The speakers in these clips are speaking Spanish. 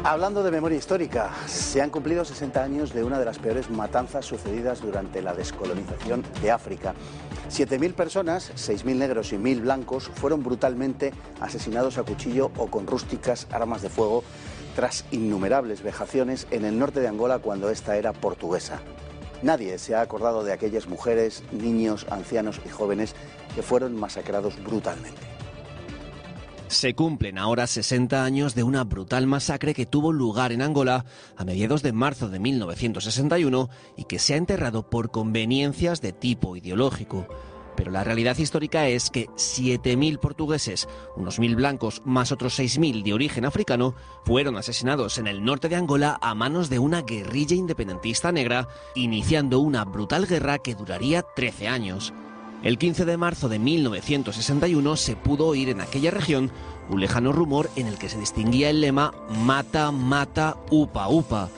Hablando de memoria histórica, se han cumplido 60 años de una de las peores matanzas sucedidas durante la descolonización de África. 7.000 personas, 6.000 negros y 1.000 blancos, fueron brutalmente asesinados a cuchillo o con rústicas armas de fuego tras innumerables vejaciones en el norte de Angola cuando esta era portuguesa. Nadie se ha acordado de aquellas mujeres, niños, ancianos y jóvenes que fueron masacrados brutalmente. Se cumplen ahora 60 años de una brutal masacre que tuvo lugar en Angola a mediados de marzo de 1961 y que se ha enterrado por conveniencias de tipo ideológico. Pero la realidad histórica es que 7.000 portugueses, unos 1.000 blancos más otros 6.000 de origen africano, fueron asesinados en el norte de Angola a manos de una guerrilla independentista negra, iniciando una brutal guerra que duraría 13 años. El 15 de marzo de 1961 se pudo oír en aquella región un lejano rumor en el que se distinguía el lema «Mata, mata, upa, upa».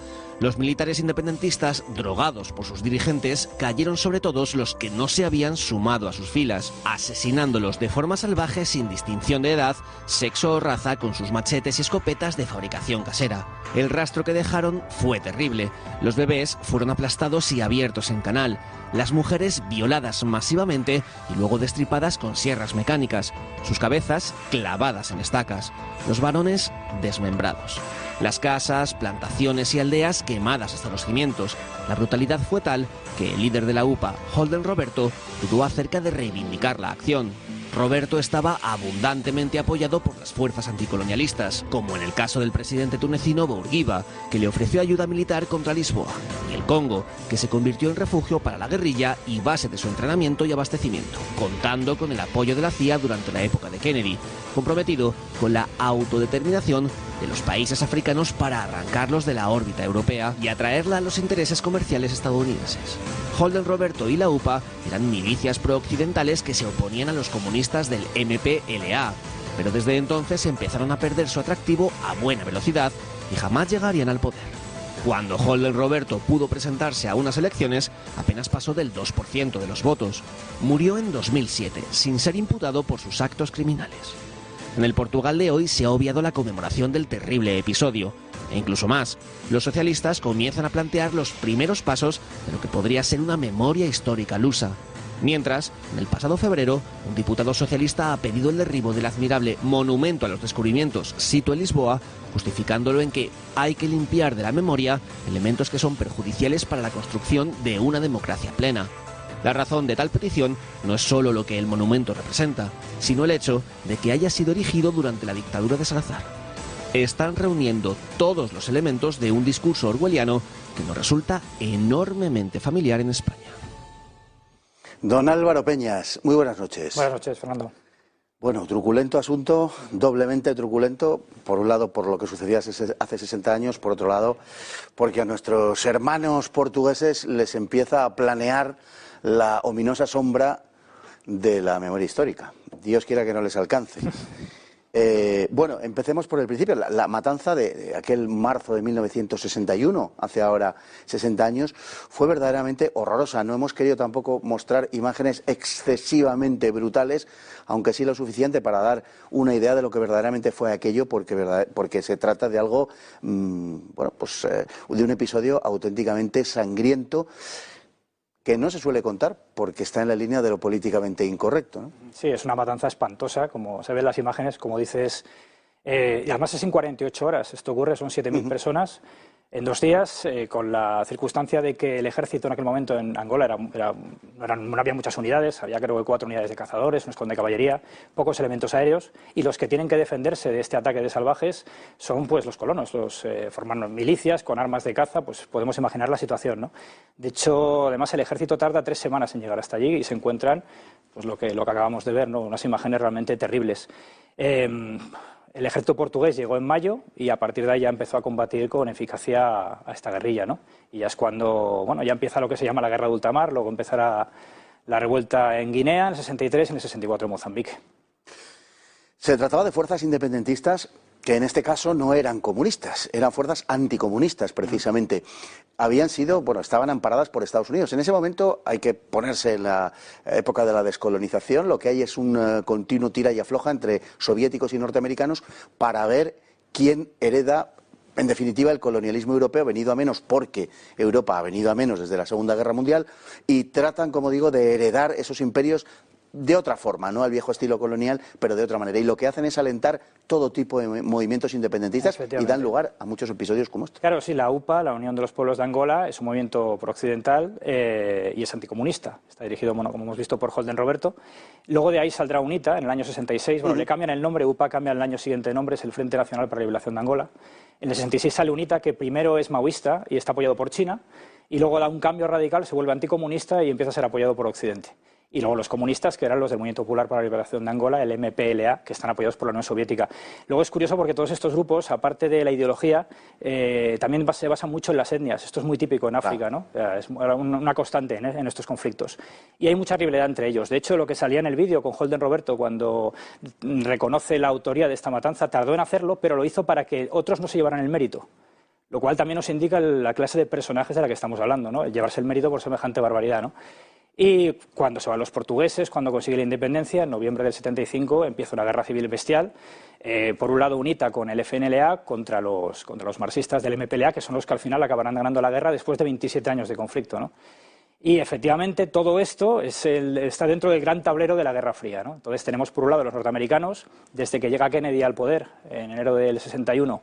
Los militares independentistas, drogados por sus dirigentes, cayeron sobre todos los que no se habían sumado a sus filas, asesinándolos de forma salvaje sin distinción de edad, sexo o raza con sus machetes y escopetas de fabricación casera. El rastro que dejaron fue terrible. Los bebés fueron aplastados y abiertos en canal, las mujeres violadas masivamente y luego destripadas con sierras mecánicas, sus cabezas clavadas en estacas, los varones desmembrados. Las casas, plantaciones y aldeas quemadas hasta los cimientos. La brutalidad fue tal que el líder de la UPA, Holden Roberto, dudó acerca de reivindicar la acción. Roberto estaba abundantemente apoyado por las fuerzas anticolonialistas, como en el caso del presidente tunecino Bourguiba, que le ofreció ayuda militar contra Lisboa, y el Congo, que se convirtió en refugio para la guerrilla y base de su entrenamiento y abastecimiento, contando con el apoyo de la CIA durante la época de Kennedy, comprometido con la autodeterminación de los países africanos para arrancarlos de la órbita europea y atraerla a los intereses comerciales estadounidenses. Holden Roberto y la UPA eran milicias prooccidentales que se oponían a los comunistas del MPLA, pero desde entonces empezaron a perder su atractivo a buena velocidad y jamás llegarían al poder. Cuando Holden Roberto pudo presentarse a unas elecciones, apenas pasó del 2% de los votos. Murió en 2007, sin ser imputado por sus actos criminales. En el Portugal de hoy se ha obviado la conmemoración del terrible episodio. E incluso más, los socialistas comienzan a plantear los primeros pasos de lo que podría ser una memoria histórica lusa. Mientras, en el pasado febrero, un diputado socialista ha pedido el derribo del admirable monumento a los descubrimientos sito en Lisboa, justificándolo en que hay que limpiar de la memoria elementos que son perjudiciales para la construcción de una democracia plena. La razón de tal petición no es solo lo que el monumento representa, sino el hecho de que haya sido erigido durante la dictadura de Salazar. Están reuniendo todos los elementos de un discurso orwelliano que nos resulta enormemente familiar en España. Don Álvaro Peñas, muy buenas noches. Buenas noches, Fernando. Bueno, truculento asunto, doblemente truculento, por un lado por lo que sucedía hace 60 años, por otro lado porque a nuestros hermanos portugueses les empieza a planear la ominosa sombra de la memoria histórica. Dios quiera que no les alcance. Bueno, empecemos por el principio. La matanza de aquel marzo de 1961, hace ahora 60 años, fue verdaderamente horrorosa. No hemos querido tampoco mostrar imágenes excesivamente brutales, aunque sí lo suficiente para dar una idea de lo que verdaderamente fue aquello, porque se trata de algo, bueno, pues de un episodio auténticamente sangriento, que no se suele contar porque está en la línea de lo políticamente incorrecto, ¿no? Sí, es una matanza espantosa, como se ven las imágenes, como dices, y además es en 48 horas. Esto ocurre, son 7.000 personas en 2 días, con la circunstancia de que el ejército en aquel momento en Angola no había muchas unidades, había creo que 4 unidades de cazadores, un escuadrón de caballería, pocos elementos aéreos, y los que tienen que defenderse de este ataque de salvajes son pues los colonos, forman milicias con armas de caza, pues podemos imaginar la situación, ¿no? De hecho, además el ejército tarda 3 semanas en llegar hasta allí y se encuentran pues lo que acabamos de ver, ¿no? Unas imágenes realmente terribles. El ejército portugués llegó en mayo y a partir de ahí ya empezó a combatir con eficacia a esta guerrilla, ¿no? Y ya es cuando, bueno, ya empieza lo que se llama la guerra de ultramar, luego empezará la revuelta en Guinea en el 63 y en el 64 en Mozambique. Se trataba de fuerzas independentistas que en este caso no eran comunistas, eran fuerzas anticomunistas precisamente. Habían sido, bueno, estaban amparadas por Estados Unidos. En ese momento hay que ponerse en la época de la descolonización, lo que hay es un continuo tira y afloja entre soviéticos y norteamericanos para ver quién hereda en definitiva, el colonialismo europeo ha venido a menos porque Europa ha venido a menos desde la Segunda Guerra Mundial y tratan, como digo, de heredar esos imperios de otra forma, no al viejo estilo colonial, pero de otra manera. Y lo que hacen es alentar todo tipo de movimientos independentistas y dan lugar a muchos episodios como este. Claro, sí, la UPA, la Unión de los Pueblos de Angola, es un movimiento prooccidental y es anticomunista. Está dirigido, bueno, como hemos visto, por Holden Roberto. Luego de ahí saldrá UNITA en el año 66. Bueno, le cambian el nombre, UPA cambia el año siguiente de nombre, es el Frente Nacional para la Liberación de Angola. En el 66 sale UNITA, que primero es maoísta y está apoyado por China, y luego da un cambio radical, se vuelve anticomunista y empieza a ser apoyado por Occidente. Y luego los comunistas, que eran los del Movimiento Popular para la Liberación de Angola, el MPLA, que están apoyados por la Unión Soviética. Luego es curioso porque todos estos grupos, aparte de la ideología, también se basan mucho en las etnias. Esto es muy típico en África, ¿no? Es una constante en estos conflictos. Y hay mucha rivalidad entre ellos. De hecho, lo que salía en el vídeo con Holden Roberto, cuando reconoce la autoría de esta matanza, tardó en hacerlo, pero lo hizo para que otros no se llevaran el mérito. Lo cual también nos indica la clase de personajes de la que estamos hablando, ¿no? El llevarse el mérito por semejante barbaridad, ¿no? Y cuando se van los portugueses, cuando consigue la independencia, en noviembre del 75, empieza una guerra civil bestial. Por un lado, UNITA con el FNLA contra los marxistas del MPLA, que son los que al final acabarán ganando la guerra después de 27 años de conflicto, ¿no? Y efectivamente todo esto está dentro del gran tablero de la Guerra Fría, ¿no? Entonces tenemos por un lado los norteamericanos, desde que llega Kennedy al poder en enero del 61,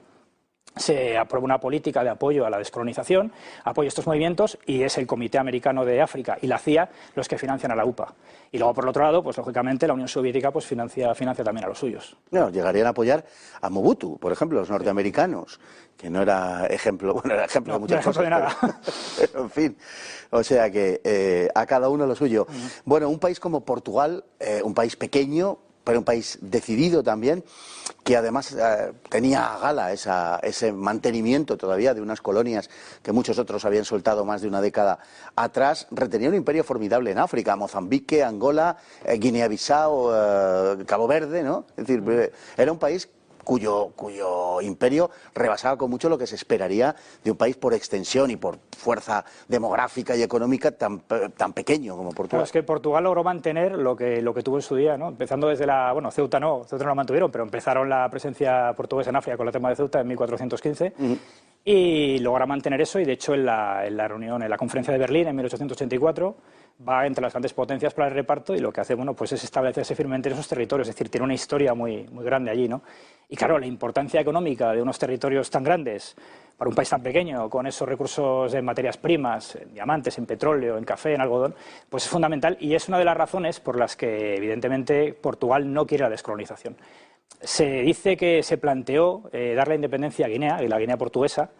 se aprueba una política de apoyo a la descolonización, apoyo a estos movimientos, y es el Comité Americano de África y la CIA los que financian a la UPA. Y luego, por el otro lado, pues lógicamente la Unión Soviética pues financia también a los suyos. No, llegarían a apoyar a Mobutu, por ejemplo, los norteamericanos, que no era ejemplo, bueno, era ejemplo de muchas cosas. De nada. Pero, en fin, o sea que a cada uno lo suyo. Bueno, un país como Portugal, un país pequeño, pero un país decidido también, que además tenía a gala ese mantenimiento todavía de unas colonias que muchos otros habían soltado más de una década atrás, retenía un imperio formidable en África, Mozambique, Angola, Guinea-Bissau, Cabo Verde, ¿no? Es decir, era un país cuyo imperio rebasaba con mucho lo que se esperaría de un país por extensión y por fuerza demográfica y económica tan pequeño como Portugal. Claro, es que Portugal logró mantener lo que tuvo en su día, ¿no? Empezando desde Ceuta no lo mantuvieron, pero empezaron la presencia portuguesa en África con el tema de Ceuta en 1415 y logra mantener eso, y de hecho en la reunión, en la conferencia de Berlín en 1884, va entre las grandes potencias para el reparto, y lo que hace, bueno, pues es establecerse firmemente en esos territorios, es decir, tiene una historia muy, muy grande allí, ¿no? Y claro, la importancia económica de unos territorios tan grandes para un país tan pequeño, con esos recursos en materias primas, en diamantes, en petróleo, en café, en algodón, pues es fundamental, y es una de las razones por las que evidentemente Portugal no quiere la descolonización. Se dice que se planteó dar la independencia a Guinea, y la Guinea portuguesa,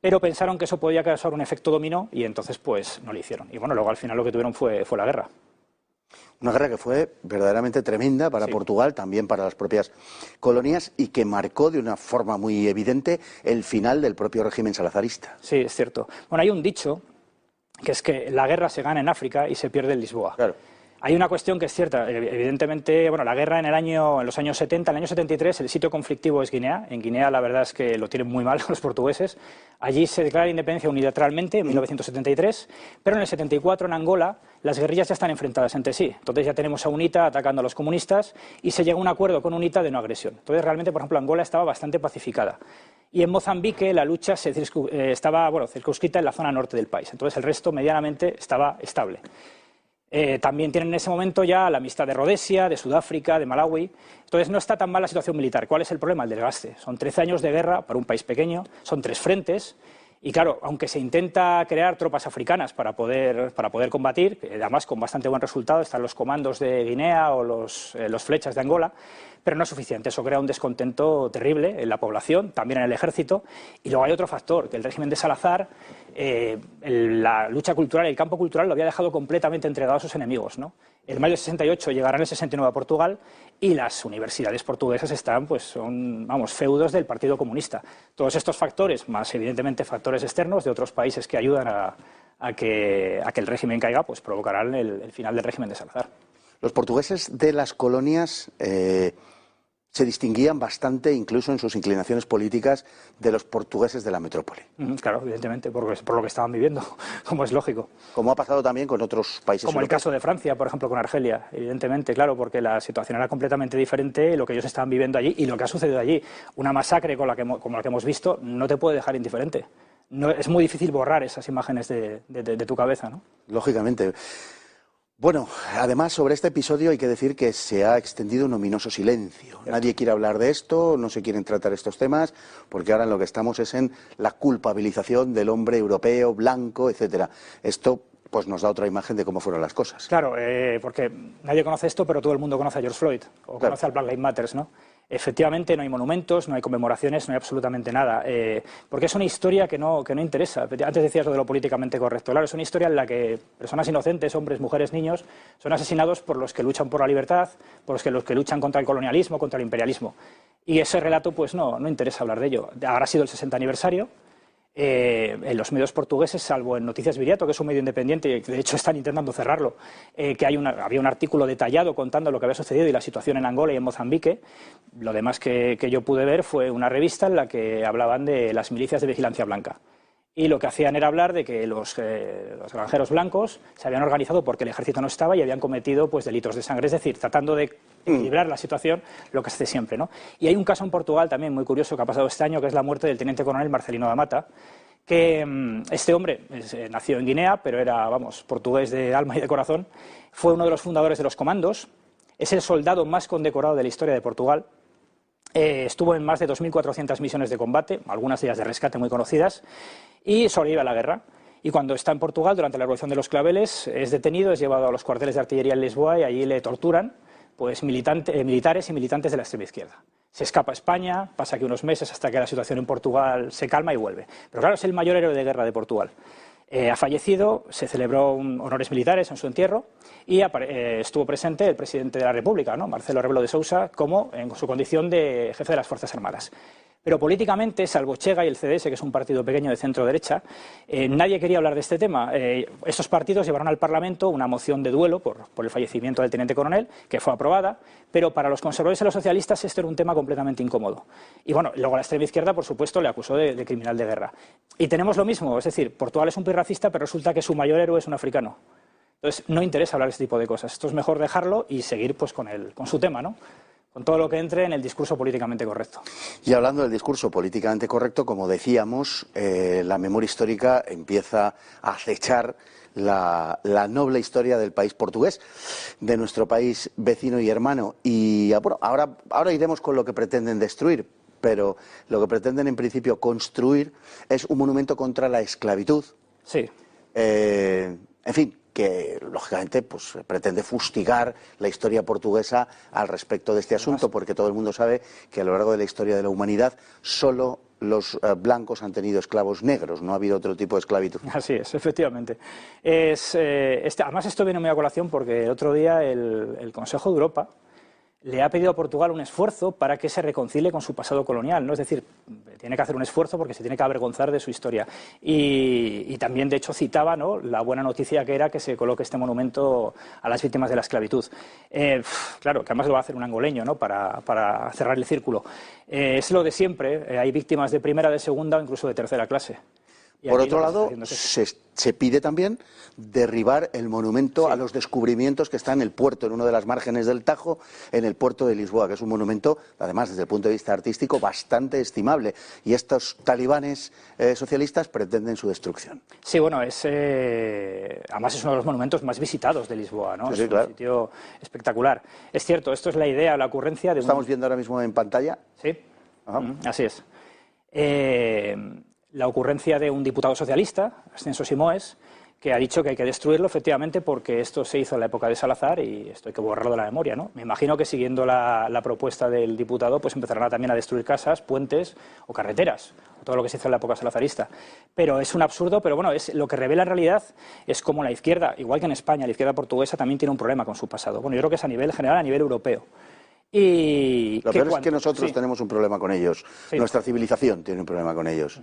pero pensaron que eso podía causar un efecto dominó y entonces pues no lo hicieron. Y bueno, luego al final lo que tuvieron fue la guerra. Una guerra que fue verdaderamente tremenda para Portugal, también para las propias colonias, y que marcó de una forma muy evidente el final del propio régimen salazarista. Sí, es cierto. Bueno, hay un dicho que es que la guerra se gana en África y se pierde en Lisboa. Claro. Hay una cuestión que es cierta. Evidentemente, bueno, la guerra en los años 70, en el año 73, el sitio conflictivo es Guinea. En Guinea la verdad es que lo tienen muy mal los portugueses. Allí se declara la independencia unilateralmente en 1973, pero en el 74 en Angola las guerrillas ya están enfrentadas entre sí. Entonces ya tenemos a UNITA atacando a los comunistas y se llega a un acuerdo con UNITA de no agresión. Entonces realmente, por ejemplo, Angola estaba bastante pacificada. Y en Mozambique la lucha estaba circunscrita en la zona norte del país. Entonces el resto medianamente estaba estable. También tienen en ese momento ya la amistad de Rodesia, de Sudáfrica, de Malawi. Entonces no está tan mal la situación militar. ¿Cuál es el problema? El desgaste. Son 13 años de guerra para un país pequeño, son 3 frentes. Y claro, aunque se intenta crear tropas africanas para poder combatir, además con bastante buen resultado, están los comandos de Guinea o los flechas de Angola, pero no es suficiente. Eso crea un descontento terrible en la población, también en el ejército. Y luego hay otro factor, que el régimen de Salazar, la lucha cultural, el campo cultural lo había dejado completamente entregado a sus enemigos, ¿no? En mayo del 68 llegarán el 69 a Portugal y las universidades portuguesas están, pues son, feudos del Partido Comunista. Todos estos factores, más evidentemente factores externos de otros países que ayudan a que el régimen caiga, pues provocarán el final del régimen de Salazar. Los portugueses de las colonias se distinguían bastante, incluso en sus inclinaciones políticas, de los portugueses de la metrópoli. Claro, evidentemente, por lo que estaban viviendo, como es lógico. Como ha pasado también con otros países Como europeos. el caso de Francia, por ejemplo, con Argelia, evidentemente, claro, porque la situación era completamente diferente, lo que ellos estaban viviendo allí y lo que ha sucedido allí. Una masacre como la que hemos visto no te puede dejar indiferente. No, es muy difícil borrar esas imágenes de tu cabeza, ¿no? Lógicamente. Bueno, además sobre este episodio hay que decir que se ha extendido un ominoso silencio. Cierto. Nadie quiere hablar de esto, no se quieren tratar estos temas, porque ahora en lo que estamos es en la culpabilización del hombre europeo, blanco, etcétera. Esto pues nos da otra imagen de cómo fueron las cosas. Claro, porque nadie conoce esto, pero todo el mundo conoce a George Floyd, o conoce al Black Lives Matter, ¿no? Efectivamente, no hay monumentos, no hay conmemoraciones, no hay absolutamente nada, porque es una historia que no interesa. Antes decías lo de lo políticamente correcto. Claro, es una historia en la que personas inocentes, hombres, mujeres, niños, son asesinados por los que luchan por la libertad, por los que luchan contra el colonialismo, contra el imperialismo. Y ese relato, pues no interesa hablar de ello. Ahora ha sido el 60 aniversario. En los medios portugueses, salvo en Noticias Viriato, que es un medio independiente y de hecho están intentando cerrarlo, que había un artículo detallado contando lo que había sucedido y la situación en Angola y en Mozambique. Lo demás que yo pude ver fue una revista en la que hablaban de las milicias de vigilancia blanca. Y lo que hacían era hablar de que los granjeros blancos se habían organizado porque el ejército no estaba y habían cometido pues, delitos de sangre, es decir, tratando de equilibrar la situación, lo que se hace siempre, ¿no? Y hay un caso en Portugal también muy curioso que ha pasado este año, que es la muerte del teniente coronel Marcelino da Mata, que este hombre nació en Guinea, pero era, portugués de alma y de corazón, fue uno de los fundadores de los comandos, es el soldado más condecorado de la historia de Portugal. Estuvo en más de 2.400 misiones de combate, algunas de ellas de rescate muy conocidas, y sobrevive a la guerra. Y cuando está en Portugal, durante la Revolución de los Claveles, es detenido, es llevado a los cuarteles de artillería en Lisboa y allí le torturan pues, militares y militantes de la extrema izquierda. Se escapa a España, pasa aquí unos meses hasta que la situación en Portugal se calma y vuelve. Pero claro, es el mayor héroe de guerra de Portugal. Ha fallecido, se celebró honores militares en su entierro y estuvo presente el presidente de la República, ¿no? Marcelo Rebelo de Sousa, como en su condición de jefe de las Fuerzas Armadas. Pero políticamente, salvo Chega y el CDS, que es un partido pequeño de centro-derecha, nadie quería hablar de este tema. Estos partidos llevaron al Parlamento una moción de duelo por el fallecimiento del teniente coronel, que fue aprobada, pero para los conservadores y los socialistas esto era un tema completamente incómodo. Y bueno, luego la extrema izquierda, por supuesto, le acusó de criminal de guerra. Y tenemos lo mismo, es decir, Portugal es un país racista, pero resulta que su mayor héroe es un africano. Entonces, no interesa hablar de este tipo de cosas. Esto es mejor dejarlo y seguir pues, con su tema, ¿no? Con todo lo que entre en el discurso políticamente correcto. Y hablando del discurso políticamente correcto, como decíamos, la memoria histórica empieza a acechar la noble historia del país portugués, de nuestro país vecino y hermano. Y bueno, ahora iremos con lo que pretenden destruir, pero lo que pretenden en principio construir es un monumento contra la esclavitud. Sí. En fin, que lógicamente pues, pretende fustigar la historia portuguesa al respecto de este asunto, porque todo el mundo sabe que a lo largo de la historia de la humanidad solo los blancos han tenido esclavos negros, no ha habido otro tipo de esclavitud. Así es, efectivamente. Además esto viene muy a colación porque el otro día el Consejo de Europa le ha pedido a Portugal un esfuerzo para que se reconcilie con su pasado colonial, ¿no? Es decir, tiene que hacer un esfuerzo porque se tiene que avergonzar de su historia. Y también, de hecho, citaba, ¿no?, la buena noticia que era que se coloque este monumento a las víctimas de la esclavitud. Claro, que además lo va a hacer un angoleño, ¿no?, para cerrar el círculo. Es lo de siempre, hay víctimas de primera, de segunda o incluso de tercera clase. Por otro lado, se pide también derribar el monumento a los descubrimientos que está en el puerto, en una de las márgenes del Tajo, en el puerto de Lisboa, que es un monumento, además, desde el punto de vista artístico, bastante estimable. Y estos talibanes socialistas pretenden su destrucción. Sí, bueno, además es uno de los monumentos más visitados de Lisboa, ¿no? Sí, es claro. Un sitio espectacular. Es cierto, esto es la idea, la ocurrencia de... Estamos viendo ahora mismo en pantalla. Sí, así es. La ocurrencia de un diputado socialista, Ascenso Simões, que ha dicho que hay que destruirlo, efectivamente, porque esto se hizo en la época de Salazar y esto hay que borrarlo de la memoria, ¿no? Me imagino que siguiendo la propuesta del diputado, pues empezarán también a destruir casas, puentes o carreteras, o todo lo que se hizo en la época salazarista. Pero es un absurdo, pero bueno, lo que revela en realidad es cómo la izquierda, igual que en España, la izquierda portuguesa también tiene un problema con su pasado. Bueno, yo creo que es a nivel general, a nivel europeo. Y lo peor es que nosotros tenemos un problema con ellos. Sí. Nuestra civilización tiene un problema con ellos.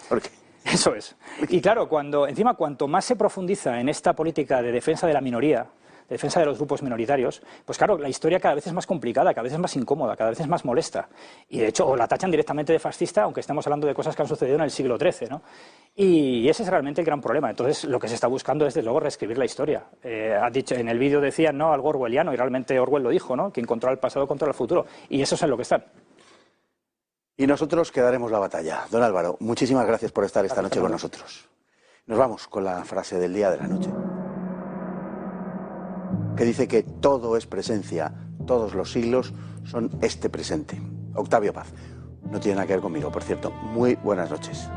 ¿Por qué? Eso es. Y claro, cuanto más se profundiza en esta política de defensa de la minoría, defensa de los grupos minoritarios, pues claro, la historia cada vez es más complicada, cada vez es más incómoda, cada vez es más molesta. Y de hecho, o la tachan directamente de fascista, aunque estemos hablando de cosas que han sucedido en el siglo XIII, ¿no? Y ese es realmente el gran problema. Entonces, lo que se está buscando es, desde luego, reescribir la historia. En el vídeo decían, ¿no?, algo orwelliano, y realmente Orwell lo dijo, ¿no?, quien controla el pasado controla el futuro. Y eso es en lo que están. Y nosotros quedaremos la batalla. Don Álvaro, muchísimas gracias por estar esta noche con nosotros. Nos vamos con la frase del día de la noche, que dice que todo es presencia, todos los siglos son este presente. Octavio Paz. No tiene nada que ver conmigo, por cierto. Muy buenas noches.